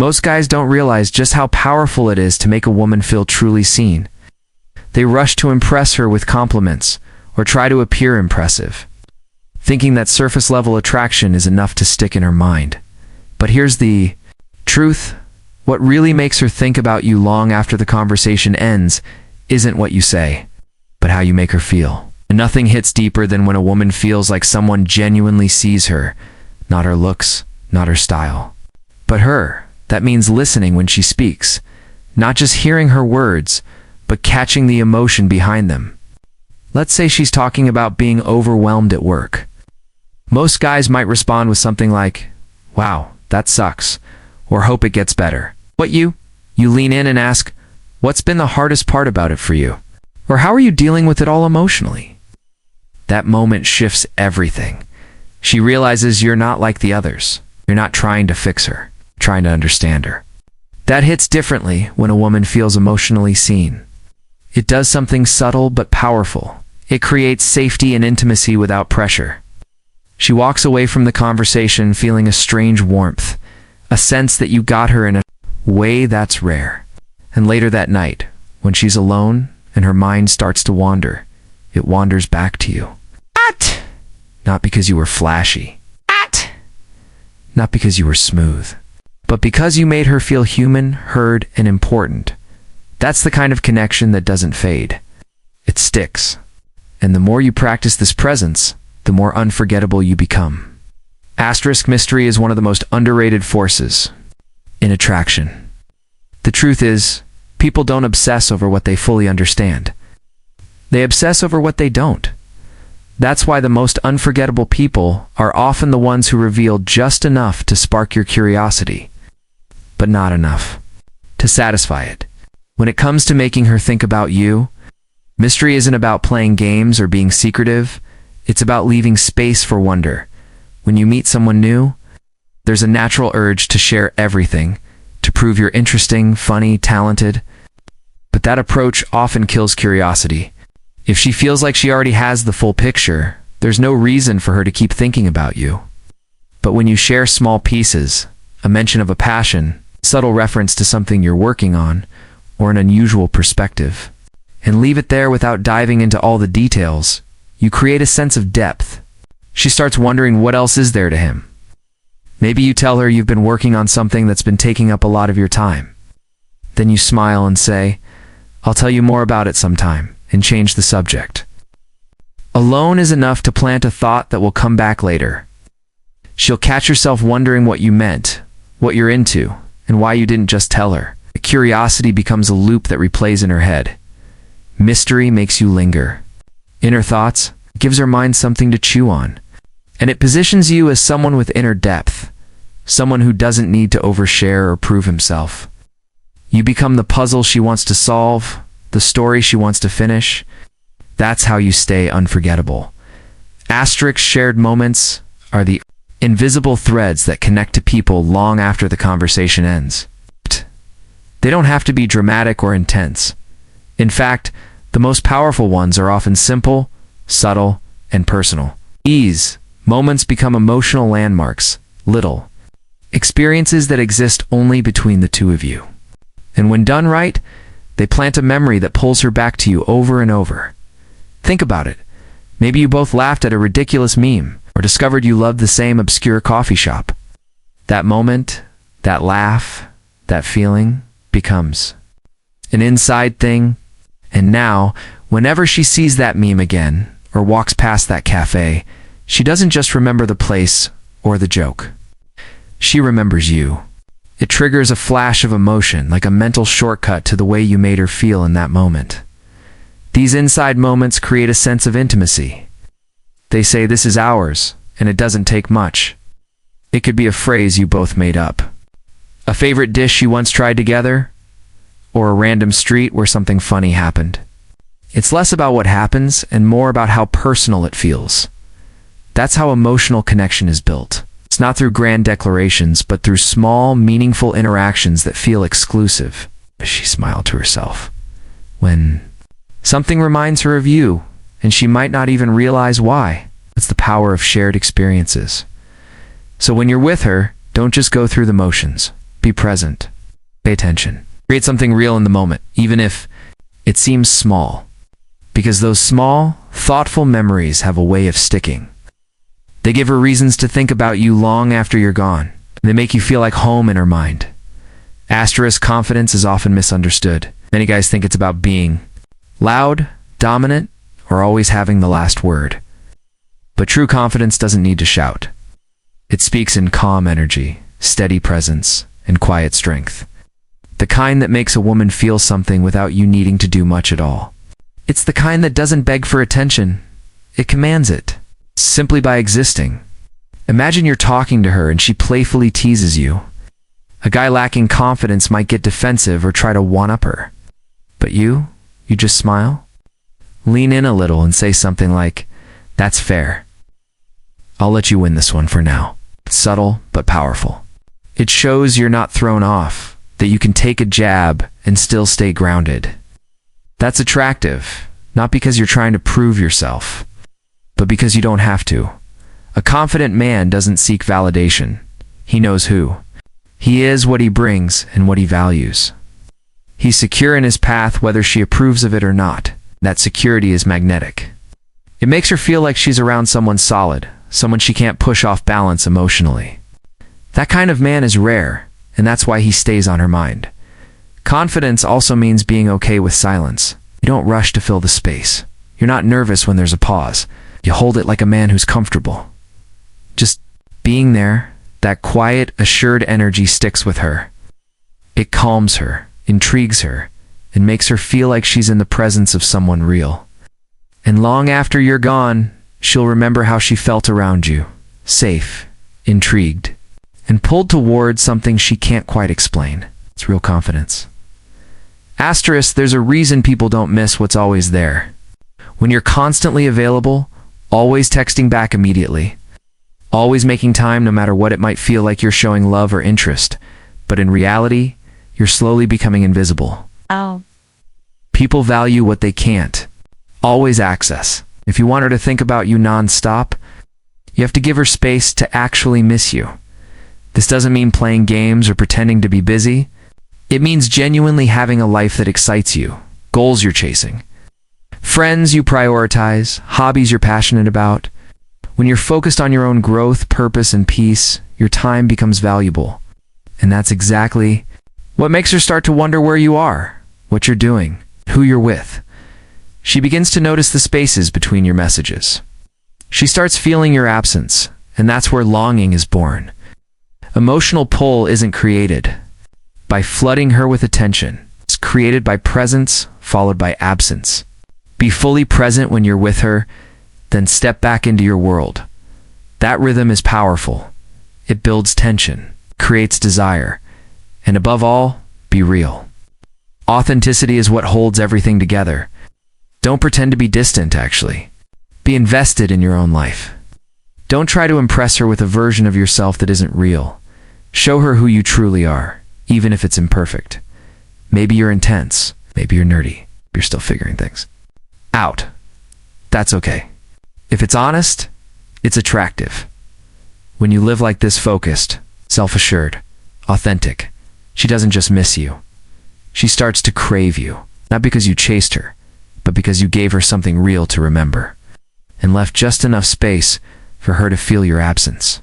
Most guys don't realize just how powerful it is to make a woman feel truly seen. They rush to impress her with compliments or try to appear impressive, thinking that surface-level attraction is enough to stick in her mind. But here's the truth. What really makes her think about you long after the conversation ends isn't what you say, but how you make her feel. And nothing hits deeper than when a woman feels like someone genuinely sees her, not her looks, not her style, but her. That means listening when she speaks, not just hearing her words, but catching the emotion behind them. Let's say she's talking about being overwhelmed at work. Most guys might respond with something like, "Wow, that sucks," or "Hope it gets better." What you lean in and ask, "What's been the hardest part about it for you?" Or "How are you dealing with it all emotionally?" That moment shifts everything. She realizes you're not like the others. You're not trying to fix her, trying to understand her. That hits differently when a woman feels emotionally seen. It does something subtle but powerful. It creates safety and intimacy without pressure. She walks away from the conversation feeling a strange warmth, a sense that you got her in a way that's rare. And later that night, when she's alone and her mind starts to wander, it wanders back to you. Not because you were flashy. Not because you were smooth. But because you made her feel human, heard, and important. That's the kind of connection that doesn't fade. It sticks. And the more you practice this presence, the more unforgettable you become. Mystery is one of the most underrated forces in attraction. The truth is, people don't obsess over what they fully understand. They obsess over what they don't. That's why the most unforgettable people are often the ones who reveal just enough to spark your curiosity, but not enough to satisfy it. When it comes to making her think about you, mystery isn't about playing games or being secretive. It's about leaving space for wonder. When you meet someone new, there's a natural urge to share everything, to prove you're interesting, funny, talented. But that approach often kills curiosity. If she feels like she already has the full picture, there's no reason for her to keep thinking about you. But when you share small pieces, a mention of a passion, subtle reference to something you're working on, or an unusual perspective, and leave it there without diving into all the details, you create a sense of depth. She starts wondering what else is there to him. Maybe you tell her you've been working on something that's been taking up a lot of your time. Then you smile and say, "I'll tell you more about it sometime," and change the subject. Alone is enough to plant a thought that will come back later. She'll catch herself wondering what you meant, what you're into, and why you didn't just tell her. Curiosity becomes a loop that replays in her head. Mystery makes you linger. Inner thoughts gives her mind something to chew on. And it positions you as someone with inner depth, someone who doesn't need to overshare or prove himself. You become the puzzle she wants to solve, the story she wants to finish. That's how you stay unforgettable. Shared moments are the invisible threads that connect to people long after the conversation ends. They don't have to be dramatic or intense. In fact, the most powerful ones are often simple, subtle, and personal. Moments become emotional landmarks, little experiences that exist only between the two of you. And when done right, they plant a memory that pulls her back to you over and over. Think about it. Maybe you both laughed at a ridiculous meme, or discovered you loved the same obscure coffee shop. That moment, that laugh, that feeling becomes an inside thing. And now, whenever she sees that meme again, or walks past that cafe, she doesn't just remember the place or the joke. She remembers you. It triggers a flash of emotion, like a mental shortcut to the way you made her feel in that moment. These inside moments create a sense of intimacy. They say this is ours, and it doesn't take much. It could be a phrase you both made up, a favorite dish you once tried together, or a random street where something funny happened. It's less about what happens and more about how personal it feels. That's how emotional connection is built. It's not through grand declarations, but through small, meaningful interactions that feel exclusive. She smiled to herself. When something reminds her of you, and she might not even realize why. It's the power of shared experiences. So when you're with her, don't just go through the motions. Be present. Pay attention. Create something real in the moment, even if it seems small. Because those small, thoughtful memories have a way of sticking. They give her reasons to think about you long after you're gone. They make you feel like home in her mind. Asterisk confidence is often misunderstood. Many guys think it's about being loud, dominant, or always having the last word. But true confidence doesn't need to shout. It speaks in calm energy, steady presence, and quiet strength. The kind that makes a woman feel something without you needing to do much at all. It's the kind that doesn't beg for attention. It commands it, simply by existing. Imagine you're talking to her and she playfully teases you. A guy lacking confidence might get defensive or try to one-up her. But you just smile? Lean in a little and say something like, "That's fair. I'll let you win this one for now." Subtle but powerful. It shows you're not thrown off, that you can take a jab and still stay grounded. That's attractive, not because you're trying to prove yourself, but because you don't have to. A confident man doesn't seek validation. He knows who he is, what he brings, and what he values. He's secure in his path whether she approves of it or not. That security is magnetic. It makes her feel like she's around someone solid, someone she can't push off balance emotionally. That kind of man is rare, and that's why he stays on her mind. Confidence also means being okay with silence. You don't rush to fill the space. You're not nervous when there's a pause. You hold it like a man who's comfortable. Just being there, that quiet, assured energy sticks with her. It calms her, intrigues her, and makes her feel like she's in the presence of someone real. And long after you're gone, she'll remember how she felt around you, safe, intrigued, and pulled toward something she can't quite explain. It's real confidence. Asterisk, there's a reason people don't miss what's always there. When you're constantly available, always texting back immediately, always making time no matter what it might feel like you're showing love or interest, but in reality, you're slowly becoming invisible. Oh. People value what they can't always access. If you want her to think about you non-stop, you have to give her space to actually miss you. This doesn't mean playing games or pretending to be busy. It means genuinely having a life that excites you, goals you're chasing, friends you prioritize, hobbies you're passionate about. When you're focused on your own growth, purpose, and peace, your time becomes valuable. And that's exactly what makes her start to wonder where you are, what you're doing, who you're with. She begins to notice the spaces between your messages. She starts feeling your absence, and that's where longing is born. Emotional pull isn't created by flooding her with attention. It's created by presence followed by absence. Be fully present when you're with her, then step back into your world. That rhythm is powerful. It builds tension, creates desire, and above all, be real. Authenticity is what holds everything together. Don't pretend to be distant, actually. Be invested in your own life. Don't try to impress her with a version of yourself that isn't real. Show her who you truly are, even if it's imperfect. Maybe you're intense, maybe you're nerdy, you're still figuring things out. That's okay. If it's honest, it's attractive. When you live like this, focused, self-assured, authentic, she doesn't just miss you. She starts to crave you, not because you chased her, but because you gave her something real to remember, and left just enough space for her to feel your absence.